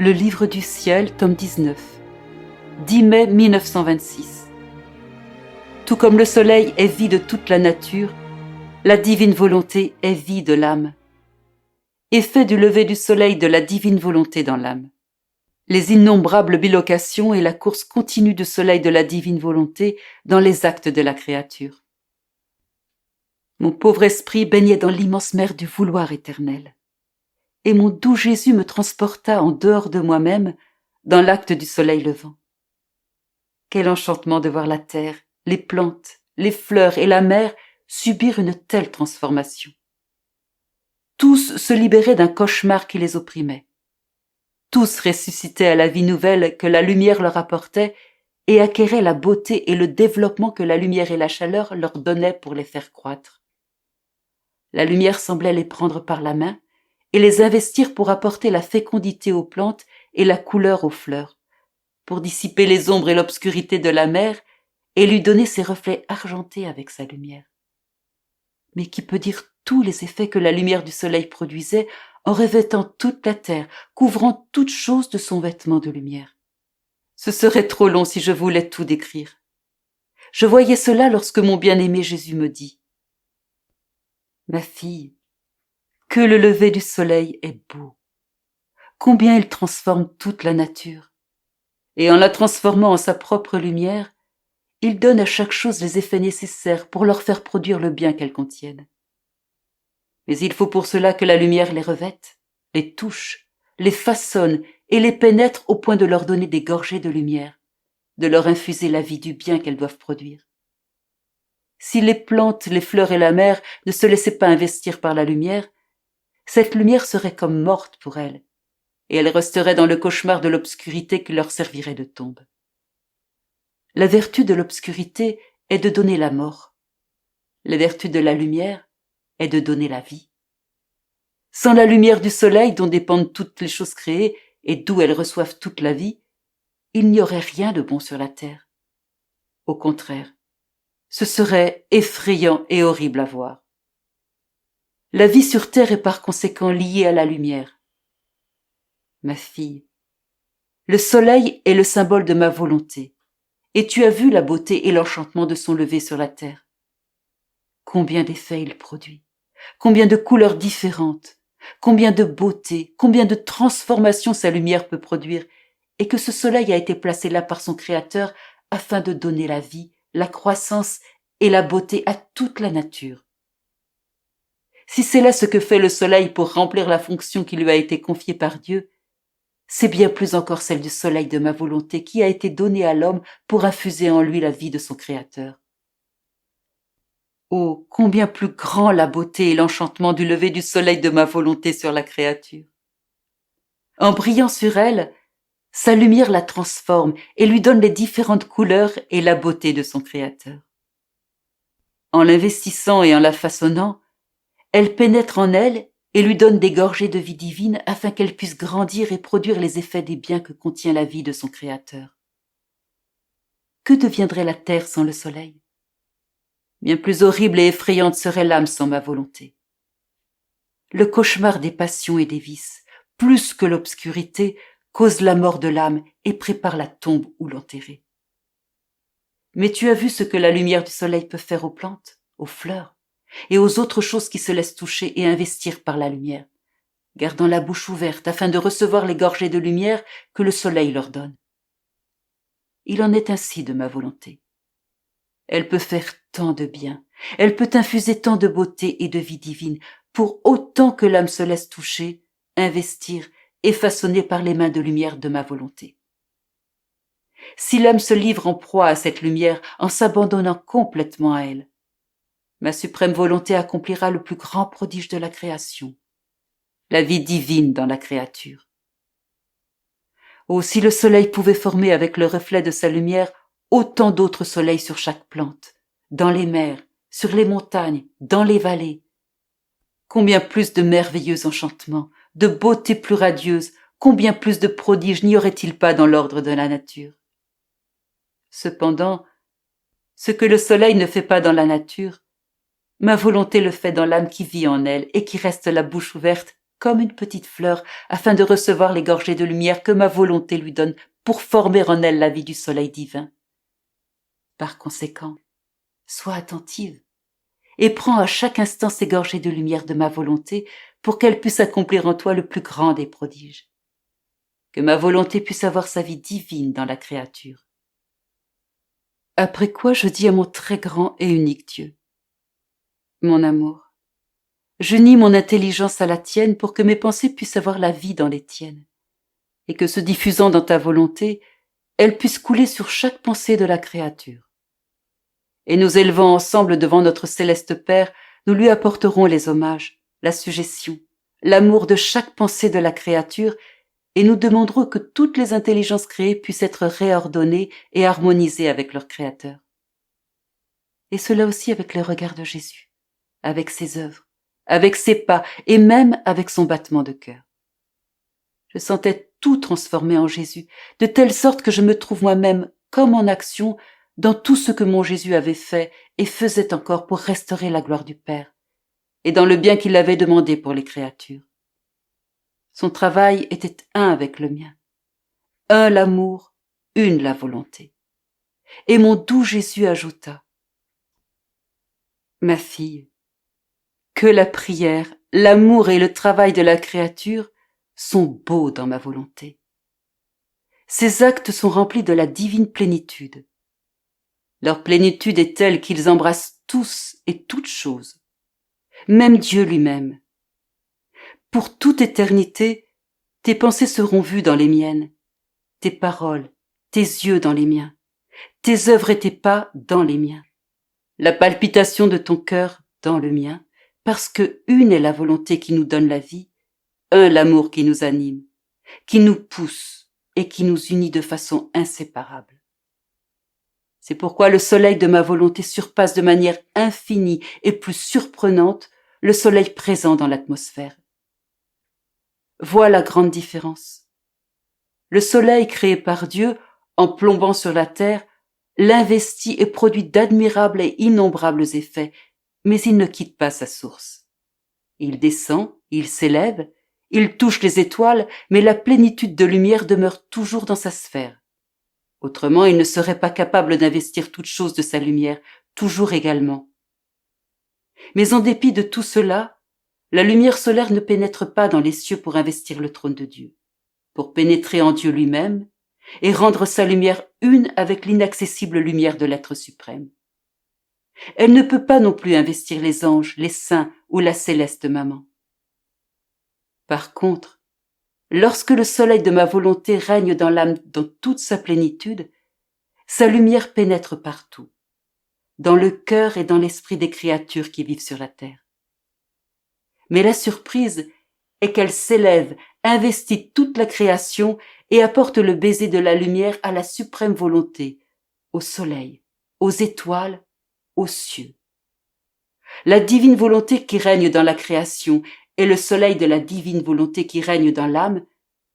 Le Livre du ciel, tome 19, 10 mai 1926. Tout comme le soleil est vie de toute la nature, la divine volonté est vie de l'âme. Effet du lever du soleil de la divine volonté dans l'âme. Les innombrables bilocations et la course continue du soleil de la divine volonté dans les actes de la créature. Mon pauvre esprit baignait dans l'immense mer du vouloir éternel. Et mon doux Jésus me transporta en dehors de moi-même dans l'acte du soleil levant. Quel enchantement de voir la terre, les plantes, les fleurs et la mer subir une telle transformation. Tous se libéraient d'un cauchemar qui les opprimait. Tous ressuscitaient à la vie nouvelle que la lumière leur apportait et acquéraient la beauté et le développement que la lumière et la chaleur leur donnaient pour les faire croître. La lumière semblait les prendre par la main et les investir pour apporter la fécondité aux plantes et la couleur aux fleurs, pour dissiper les ombres et l'obscurité de la mer et lui donner ses reflets argentés avec sa lumière. Mais qui peut dire tous les effets que la lumière du soleil produisait en revêtant toute la terre, couvrant toute chose de son vêtement de lumière? Ce serait trop long si je voulais tout décrire. Je voyais cela lorsque mon bien-aimé Jésus me dit « Ma fille, que le lever du soleil est beau, combien il transforme toute la nature, et en la transformant en sa propre lumière, il donne à chaque chose les effets nécessaires pour leur faire produire le bien qu'elle contienne. Mais il faut pour cela que la lumière les revête, les touche, les façonne et les pénètre au point de leur donner des gorgées de lumière, de leur infuser la vie du bien qu'elles doivent produire. Si les plantes, les fleurs et la mer ne se laissaient pas investir par la lumière, cette lumière serait comme morte pour elles, et elles resteraient dans le cauchemar de l'obscurité qui leur servirait de tombe. La vertu de l'obscurité est de donner la mort. La vertu de la lumière est de donner la vie. Sans la lumière du soleil dont dépendent toutes les choses créées et d'où elles reçoivent toute la vie, il n'y aurait rien de bon sur la terre. Au contraire, ce serait effrayant et horrible à voir. La vie sur terre est par conséquent liée à la lumière. Ma fille, le soleil est le symbole de ma volonté, et tu as vu la beauté et l'enchantement de son lever sur la terre. Combien d'effets il produit, combien de couleurs différentes, combien de beauté, combien de transformations sa lumière peut produire, et que ce soleil a été placé là par son Créateur afin de donner la vie, la croissance et la beauté à toute la nature. Si c'est là ce que fait le soleil pour remplir la fonction qui lui a été confiée par Dieu, c'est bien plus encore celle du soleil de ma volonté qui a été donnée à l'homme pour infuser en lui la vie de son Créateur. Oh, combien plus grand la beauté et l'enchantement du lever du soleil de ma volonté sur la créature. En brillant sur elle, sa lumière la transforme et lui donne les différentes couleurs et la beauté de son Créateur. En l'investissant et en la façonnant, elle pénètre en elle et lui donne des gorgées de vie divine afin qu'elle puisse grandir et produire les effets des biens que contient la vie de son Créateur. Que deviendrait la terre sans le soleil? Bien plus horrible et effrayante serait l'âme sans ma volonté. Le cauchemar des passions et des vices, plus que l'obscurité, cause la mort de l'âme et prépare la tombe où l'enterrer. Mais tu as vu ce que la lumière du soleil peut faire aux plantes, aux fleurs, et aux autres choses qui se laissent toucher et investir par la lumière, gardant la bouche ouverte afin de recevoir les gorgées de lumière que le soleil leur donne. Il en est ainsi de ma volonté. Elle peut faire tant de bien, elle peut infuser tant de beauté et de vie divine, pour autant que l'âme se laisse toucher, investir et façonner par les mains de lumière de ma volonté. Si l'âme se livre en proie à cette lumière en s'abandonnant complètement à elle, ma suprême volonté accomplira le plus grand prodige de la création, la vie divine dans la créature. Oh, si le soleil pouvait former avec le reflet de sa lumière autant d'autres soleils sur chaque plante, dans les mers, sur les montagnes, dans les vallées. Combien plus de merveilleux enchantements, de beautés plus radieuses, combien plus de prodiges n'y aurait-il pas dans l'ordre de la nature? Cependant, ce que le soleil ne fait pas dans la nature, ma volonté le fait dans l'âme qui vit en elle et qui reste la bouche ouverte comme une petite fleur afin de recevoir les gorgées de lumière que ma volonté lui donne pour former en elle la vie du soleil divin. Par conséquent, sois attentive et prends à chaque instant ces gorgées de lumière de ma volonté pour qu'elle puisse accomplir en toi le plus grand des prodiges. Que ma volonté puisse avoir sa vie divine dans la créature. Après quoi je dis à mon très grand et unique Dieu: Mon amour, j'unis mon intelligence à la tienne pour que mes pensées puissent avoir la vie dans les tiennes, et que se diffusant dans ta volonté, elles puissent couler sur chaque pensée de la créature. Et nous élevant ensemble devant notre céleste Père, nous lui apporterons les hommages, la suggestion, l'amour de chaque pensée de la créature, et nous demanderons que toutes les intelligences créées puissent être réordonnées et harmonisées avec leur Créateur. Et cela aussi avec le regard de Jésus, avec ses œuvres, avec ses pas et même avec son battement de cœur. Je sentais tout transformé en Jésus, de telle sorte que je me trouve moi-même comme en action dans tout ce que mon Jésus avait fait et faisait encore pour restaurer la gloire du Père, et dans le bien qu'il avait demandé pour les créatures. Son travail était un avec le mien, un l'amour, une la volonté. Et mon doux Jésus ajouta: Ma fille, que la prière, l'amour et le travail de la créature sont beaux dans ma volonté. Ces actes sont remplis de la divine plénitude. Leur plénitude est telle qu'ils embrassent tous et toutes choses, même Dieu lui-même. Pour toute éternité, tes pensées seront vues dans les miennes, tes paroles, tes yeux dans les miens, tes œuvres et tes pas dans les miens, la palpitation de ton cœur dans le mien, parce que une est la volonté qui nous donne la vie, un l'amour qui nous anime, qui nous pousse et qui nous unit de façon inséparable. C'est pourquoi le soleil de ma volonté surpasse de manière infinie et plus surprenante le soleil présent dans l'atmosphère. Vois la grande différence. Le soleil créé par Dieu, en plombant sur la terre, l'investit et produit d'admirables et innombrables effets, mais il ne quitte pas sa source. Il descend, il s'élève, il touche les étoiles, mais la plénitude de lumière demeure toujours dans sa sphère. Autrement, il ne serait pas capable d'investir toute chose de sa lumière, toujours également. Mais en dépit de tout cela, la lumière solaire ne pénètre pas dans les cieux pour investir le trône de Dieu, pour pénétrer en Dieu lui-même et rendre sa lumière une avec l'inaccessible lumière de l'être suprême. Elle ne peut pas non plus investir les anges, les saints ou la céleste maman. Par contre, lorsque le soleil de ma volonté règne dans l'âme dans toute sa plénitude, sa lumière pénètre partout, dans le cœur et dans l'esprit des créatures qui vivent sur la terre. Mais la surprise est qu'elle s'élève, investit toute la création et apporte le baiser de la lumière à la suprême volonté, au soleil, aux étoiles, aux cieux. La divine volonté qui règne dans la création et le soleil de la divine volonté qui règne dans l'âme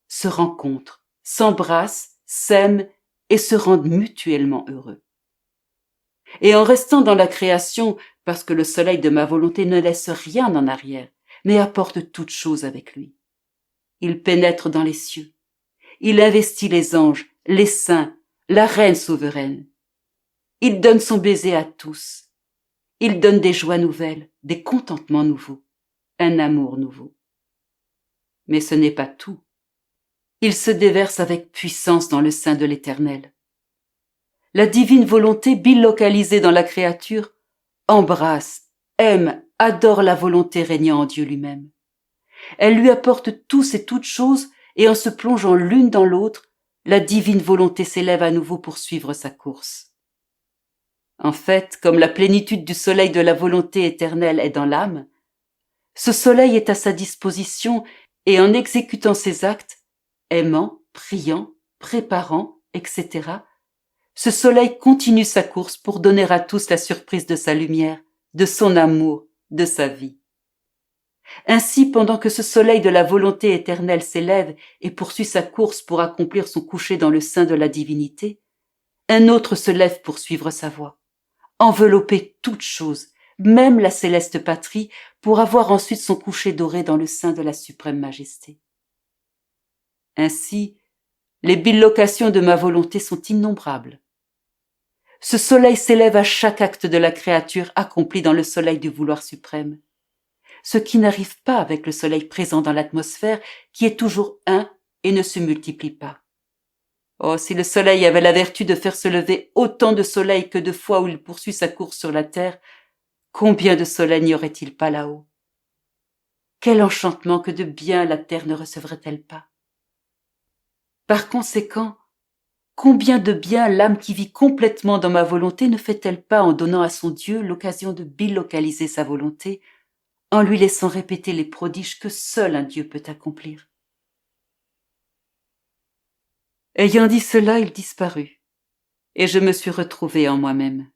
se rencontrent, s'embrassent, s'aiment et se rendent mutuellement heureux. Et en restant dans la création, parce que le soleil de ma volonté ne laisse rien en arrière, mais apporte toutes choses avec lui. Il pénètre dans les cieux. Il investit les anges, les saints, la reine souveraine. Il donne son baiser à tous. Il donne des joies nouvelles, des contentements nouveaux, un amour nouveau. Mais ce n'est pas tout. Il se déverse avec puissance dans le sein de l'Éternel. La divine volonté bilocalisée dans la créature embrasse, aime, adore la volonté régnant en Dieu lui-même. Elle lui apporte tous et toutes choses, et en se plongeant l'une dans l'autre, la divine volonté s'élève à nouveau pour suivre sa course. En fait, comme la plénitude du soleil de la volonté éternelle est dans l'âme, ce soleil est à sa disposition et en exécutant ses actes, aimant, priant, préparant, etc., ce soleil continue sa course pour donner à tous la surprise de sa lumière, de son amour, de sa vie. Ainsi, pendant que ce soleil de la volonté éternelle s'élève et poursuit sa course pour accomplir son coucher dans le sein de la divinité, un autre se lève pour suivre sa voie, envelopper toute chose, même la céleste patrie, pour avoir ensuite son coucher doré dans le sein de la suprême majesté. Ainsi, les bilocations de ma volonté sont innombrables. Ce soleil s'élève à chaque acte de la créature accompli dans le soleil du vouloir suprême, ce qui n'arrive pas avec le soleil présent dans l'atmosphère qui est toujours un et ne se multiplie pas. Oh, si le soleil avait la vertu de faire se lever autant de soleils que de fois où il poursuit sa course sur la terre, combien de soleils n'y aurait-il pas là-haut? Quel enchantement que de bien la terre ne recevrait-elle pas? Par conséquent, combien de bien l'âme qui vit complètement dans ma volonté ne fait-elle pas en donnant à son Dieu l'occasion de bilocaliser sa volonté, en lui laissant répéter les prodiges que seul un Dieu peut accomplir? Ayant dit cela, il disparut, et je me suis retrouvée en moi-même.